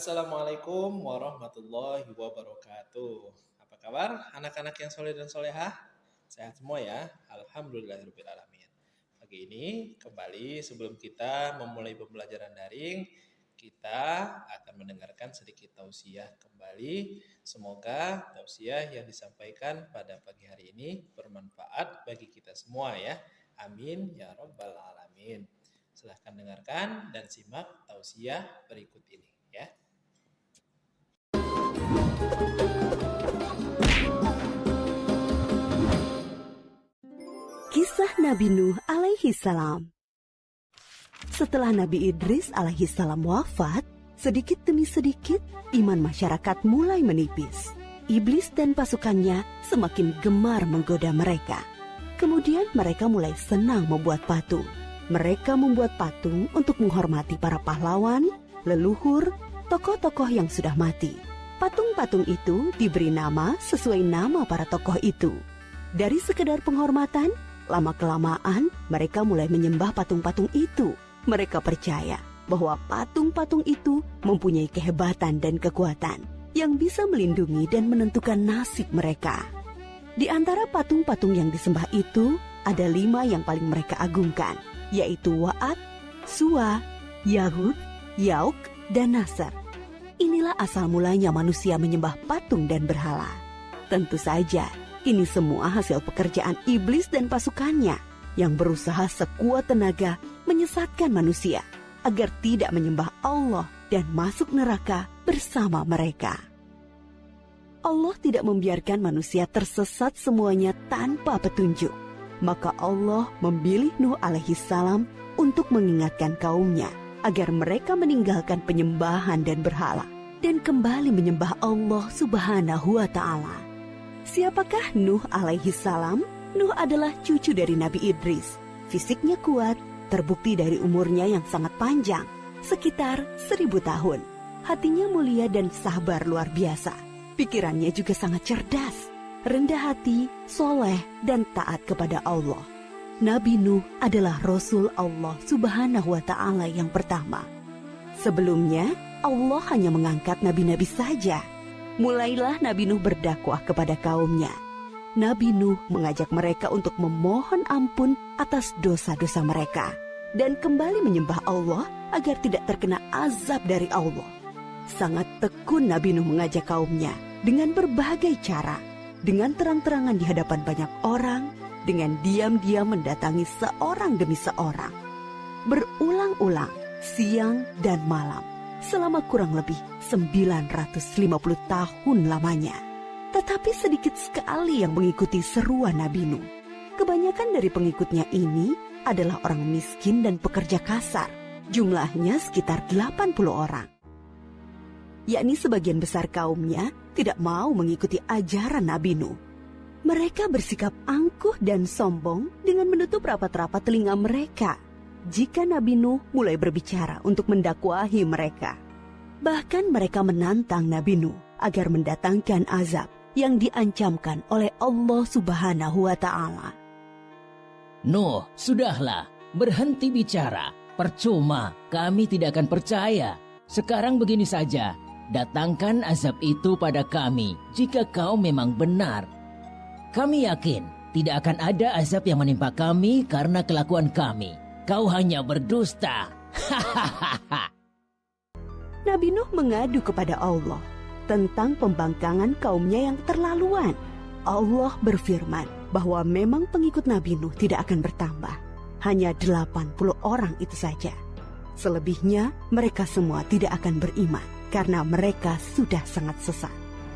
Assalamualaikum warahmatullahi wabarakatuh. Apa kabar anak-anak yang soleh dan solehah? Sehat semua ya? Alhamdulillahirrahmanirrahim. Pagi ini kembali sebelum kita memulai pembelajaran daring, kita akan mendengarkan sedikit tausiah kembali. Semoga tausiah yang disampaikan pada pagi hari ini bermanfaat bagi kita semua ya. Amin ya rabbal alamin. Silahkan dengarkan dan simak tausiah berikut ini ya. Kisah Nabi Nuh alaihi salam. Setelah Nabi Idris alaihi salam wafat, sedikit demi sedikit iman masyarakat mulai menipis. Iblis dan pasukannya semakin gemar menggoda mereka. Kemudian mereka mulai senang membuat patung. Mereka membuat patung untuk menghormati para pahlawan, leluhur, tokoh-tokoh yang sudah mati. Patung-patung itu diberi nama sesuai nama para tokoh itu. Dari sekedar penghormatan, lama-kelamaan mereka mulai menyembah patung-patung itu. Mereka percaya bahwa patung-patung itu mempunyai kehebatan dan kekuatan yang bisa melindungi dan menentukan nasib mereka. Di antara patung-patung yang disembah itu, ada 5 yang paling mereka agungkan, yaitu Wa'ad, Suwa, Yahud, Yauk, dan Nasr. Inilah asal mulanya manusia menyembah patung dan berhala. Tentu saja, ini semua hasil pekerjaan iblis dan pasukannya yang berusaha sekuat tenaga menyesatkan manusia agar tidak menyembah Allah dan masuk neraka bersama mereka. Allah tidak membiarkan manusia tersesat semuanya tanpa petunjuk. Maka Allah memilih Nuh alaihi salam untuk mengingatkan kaumnya agar mereka meninggalkan penyembahan dan berhala dan kembali menyembah Allah subhanahu wa ta'ala. Siapakah Nuh alaihi salam? Nuh adalah cucu dari Nabi Idris. Fisiknya kuat, terbukti dari umurnya yang sangat panjang, sekitar 1000 tahun. Hatinya mulia dan sabar luar biasa. Pikirannya juga sangat cerdas, rendah hati, soleh, dan taat kepada Allah. Nabi Nuh adalah Rasul Allah subhanahu wa ta'ala yang pertama. Sebelumnya, Allah hanya mengangkat nabi-nabi saja. Mulailah Nabi Nuh berdakwah kepada kaumnya. Nabi Nuh mengajak mereka untuk memohon ampun atas dosa-dosa mereka dan kembali menyembah Allah agar tidak terkena azab dari Allah. Sangat tekun Nabi Nuh mengajak kaumnya dengan berbagai cara, dengan terang-terangan di hadapan banyak orang, dengan diam-diam mendatangi seorang demi seorang. Berulang-ulang, siang dan malam, selama kurang lebih 950 tahun lamanya. Tetapi sedikit sekali yang mengikuti seruan Nabi Nuh. Kebanyakan dari pengikutnya ini adalah orang miskin dan pekerja kasar. Jumlahnya sekitar 80 orang. Yakni sebagian besar kaumnya tidak mau mengikuti ajaran Nabi Nuh. Mereka bersikap angkuh dan sombong dengan menutup rapat-rapat telinga mereka jika Nabi Nuh mulai berbicara untuk mendakwahi mereka. Bahkan mereka menantang Nabi Nuh agar mendatangkan azab yang diancamkan oleh Allah subhanahu wa ta'ala. Nuh, sudahlah, berhenti bicara. Percuma, kami tidak akan percaya. Sekarang begini saja, datangkan azab itu pada kami jika kau memang benar. Kami yakin tidak akan ada azab yang menimpa kami karena kelakuan kami. Kau hanya berdusta. Nabi Nuh mengadu kepada Allah tentang pembangkangan kaumnya yang keterlaluan. Allah berfirman bahwa memang pengikut Nabi Nuh tidak akan bertambah. Hanya 80 orang itu saja. Selebihnya mereka semua tidak akan beriman karena mereka sudah sangat sesat.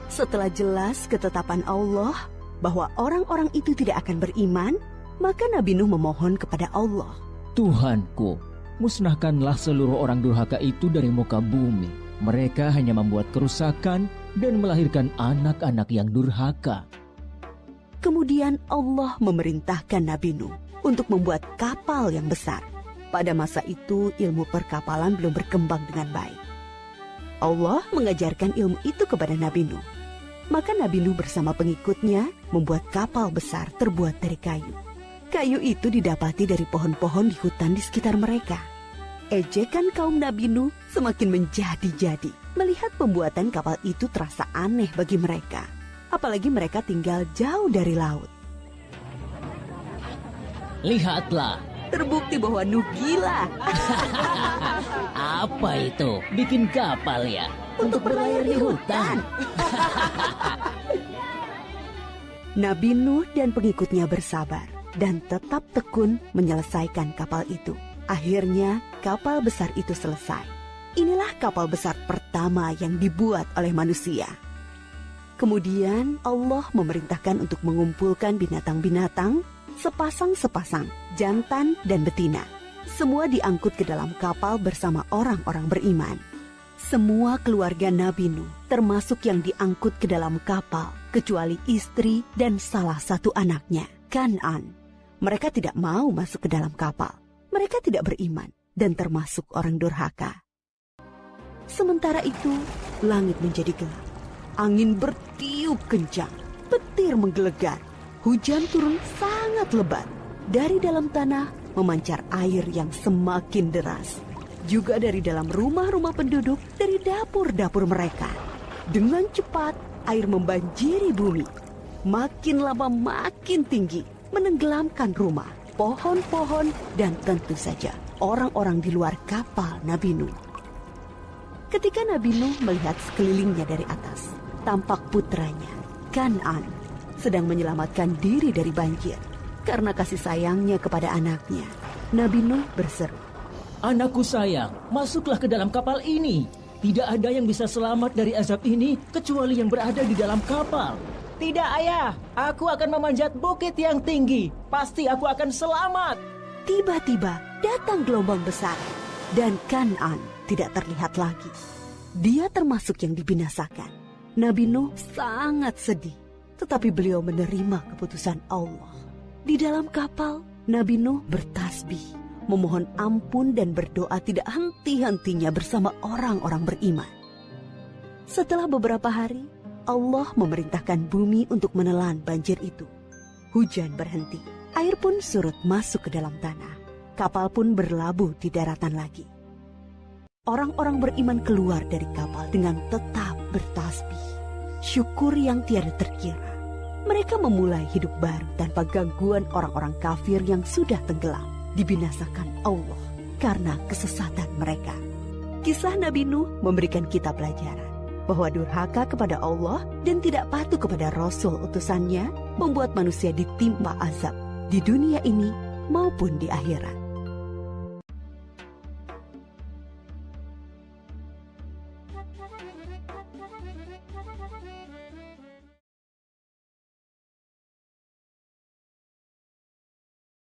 Setelah jelas ketetapan Allah bahwa orang-orang itu tidak akan beriman, maka Nabi Nuh memohon kepada Allah. Tuhanku, musnahkanlah seluruh orang durhaka itu dari muka bumi. Mereka hanya membuat kerusakan dan melahirkan anak-anak yang durhaka. Kemudian Allah memerintahkan Nabi Nuh untuk membuat kapal yang besar. Pada masa itu ilmu perkapalan belum berkembang dengan baik. Allah mengajarkan ilmu itu kepada Nabi Nuh. Maka Nabi Nuh bersama pengikutnya membuat kapal besar terbuat dari kayu. Kayu itu didapati dari pohon-pohon di hutan di sekitar mereka. Ejekan kaum Nabi Nuh semakin menjadi-jadi Melihat pembuatan kapal itu terasa aneh bagi mereka, apalagi mereka tinggal jauh dari laut. Lihatlah, Terbukti bahwa Nuh gila apa itu? Bikin kapal ya? untuk berlayar di hutan. Nabi Nuh dan pengikutnya bersabar dan tetap tekun menyelesaikan kapal itu. Akhirnya kapal besar itu selesai. Inilah kapal besar pertama yang dibuat oleh manusia. Kemudian Allah memerintahkan untuk mengumpulkan binatang-binatang sepasang-sepasang, jantan dan betina. Semua diangkut ke dalam kapal bersama orang-orang beriman. Semua keluarga Nabi Nuh, termasuk yang diangkut ke dalam kapal, kecuali istri dan salah satu anaknya, Kan'an. Mereka tidak mau masuk ke dalam kapal. Mereka tidak beriman dan termasuk orang durhaka. Sementara itu, langit menjadi gelap. Angin bertiup kencang, petir menggelegar. Hujan turun sangat lebat. Dari dalam tanah memancar air yang semakin deras. Juga dari dalam rumah-rumah penduduk, dari dapur-dapur mereka. Dengan cepat, air membanjiri bumi. Makin lama makin tinggi, menenggelamkan rumah, pohon-pohon, dan tentu saja orang-orang di luar kapal Nabi Nuh. Ketika Nabi Nuh melihat sekelilingnya dari atas, tampak putranya, Kan'an, sedang menyelamatkan diri dari banjir. Karena kasih sayangnya kepada anaknya, Nabi Nuh berseru, Anakku sayang, masuklah ke dalam kapal ini. Tidak ada yang bisa selamat dari azab ini kecuali yang berada di dalam kapal. Tidak ayah, aku akan memanjat bukit yang tinggi. Pasti aku akan selamat. Tiba-tiba datang gelombang besar dan Kan'an tidak terlihat lagi. Dia termasuk yang dibinasakan. Nabi Nuh sangat sedih, tetapi beliau menerima keputusan Allah. Di dalam kapal, Nabi Nuh bertasbih, memohon ampun dan berdoa tidak henti-hentinya bersama orang-orang beriman. Setelah beberapa hari, Allah memerintahkan bumi untuk menelan banjir itu. Hujan berhenti, air pun surut masuk ke dalam tanah. Kapal pun berlabuh di daratan lagi. Orang-orang beriman keluar dari kapal dengan tetap bertasbih. Syukur yang tiada terkira. Mereka memulai hidup baru tanpa gangguan orang-orang kafir yang sudah tenggelam, dibinasakan Allah karena kesesatan mereka. Kisah Nabi Nuh memberikan kita pelajaran bahwa durhaka kepada Allah dan tidak patuh kepada Rasul utusannya membuat manusia ditimpa azab di dunia ini maupun di akhirat.